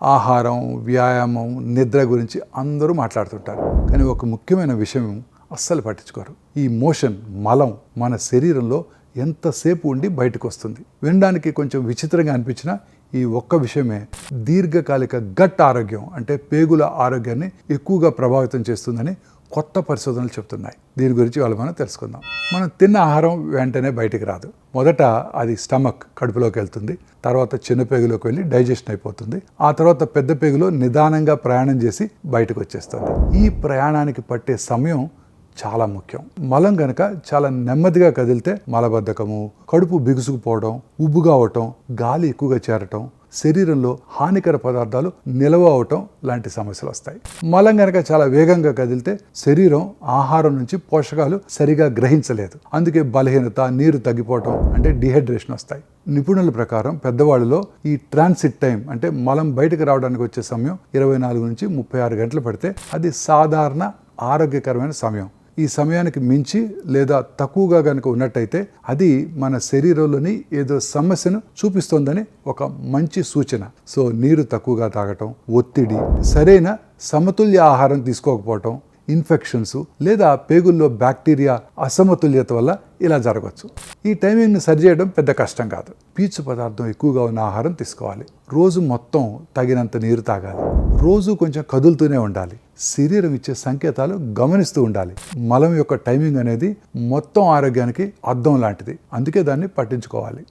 ఆహారం, వ్యాయామం, నిద్ర గురించి అందరూ మాట్లాడుతుంటారు. కానీ ఒక ముఖ్యమైన విషయం అస్సలు పట్టించుకోరు. ఈ మోషన్, మలం మన శరీరంలో ఎంతసేపు ఉండి బయటకు వస్తుంది. వినడానికి కొంచెం విచిత్రంగా అనిపించినా ఈ ఒక్క విషయమే దీర్ఘకాలిక గట్ ఆరోగ్యం అంటే పేగుల ఆరోగ్యాన్ని ఎక్కువగా ప్రభావితం చేస్తుందని కొత్త పరిశోధనలు చెప్తున్నాయి. దీని గురించి మనం తెలుసుకుందాం. మనం తిన్న ఆహారం వెంటనే బయటికి రాదు. మొదట అది స్టమక్, కడుపులోకి వెళ్తుంది. తర్వాత చిన్న పేగులోకి వెళ్ళి డైజెషన్ అయిపోతుంది. ఆ తర్వాత పెద్ద పేగులో నిదానంగా ప్రయాణం చేసి బయటకు వచ్చేస్తుంది. ఈ ప్రయాణానికి పట్టే సమయం చాలా ముఖ్యం. మలం గనక చాలా నెమ్మదిగా కదిలితే మలబద్ధకము, కడుపు బిగుసుకుపోవడం, ఉబ్బుగా అవటం, గాలి ఎక్కువగా చేరటం, శరీరంలో హానికర పదార్థాలు నిల్వ అవటం లాంటి సమస్యలు వస్తాయి. మలం గనక చాలా వేగంగా కదిలితే శరీరం ఆహారం నుంచి పోషకాలు సరిగా గ్రహించలేదు. అందుకే బలహీనత, నీరు తగ్గిపోవటం అంటే డిహైడ్రేషన్ వస్తాయి. నిపుణుల ప్రకారం పెద్దవాళ్ళలో ఈ ట్రాన్సిట్ టైం అంటే మలం బయటకు రావడానికి వచ్చే సమయం 24 నుంచి 36 గంటలు పడితే అది సాధారణ ఆరోగ్యకరమైన సమయం. ఈ సమయానికి మించి లేదా తక్కువగా కనుక ఉన్నట్టయితే అది మన శరీరంలోని ఏదో సమస్యను చూపిస్తోందని ఒక మంచి సూచన. సో నీరు తక్కువగా తాగటం, ఒత్తిడి, సరైన సమతుల్య ఆహారం తీసుకోకపోవటం, ఇన్ఫెక్షన్స్ లేదా పేగుల్లో బ్యాక్టీరియా అసమతుల్యత వల్ల ఇలా జరగవచ్చు. ఈ టైమింగ్ని సరిచేయడం పెద్ద కష్టం కాదు. పీచు పదార్థం ఎక్కువగా ఉన్న ఆహారం తీసుకోవాలి. రోజు మొత్తం తగినంత నీరు తాగాలి. రోజు కొంచెం కదులుతూనే ఉండాలి. శరీరం ఇచ్చే సంకేతాలు గమనిస్తూ ఉండాలి. మలం యొక్క టైమింగ్ అనేది మొత్తం ఆరోగ్యానికి అద్దం లాంటిది. అందుకే దాన్ని పట్టించుకోవాలి.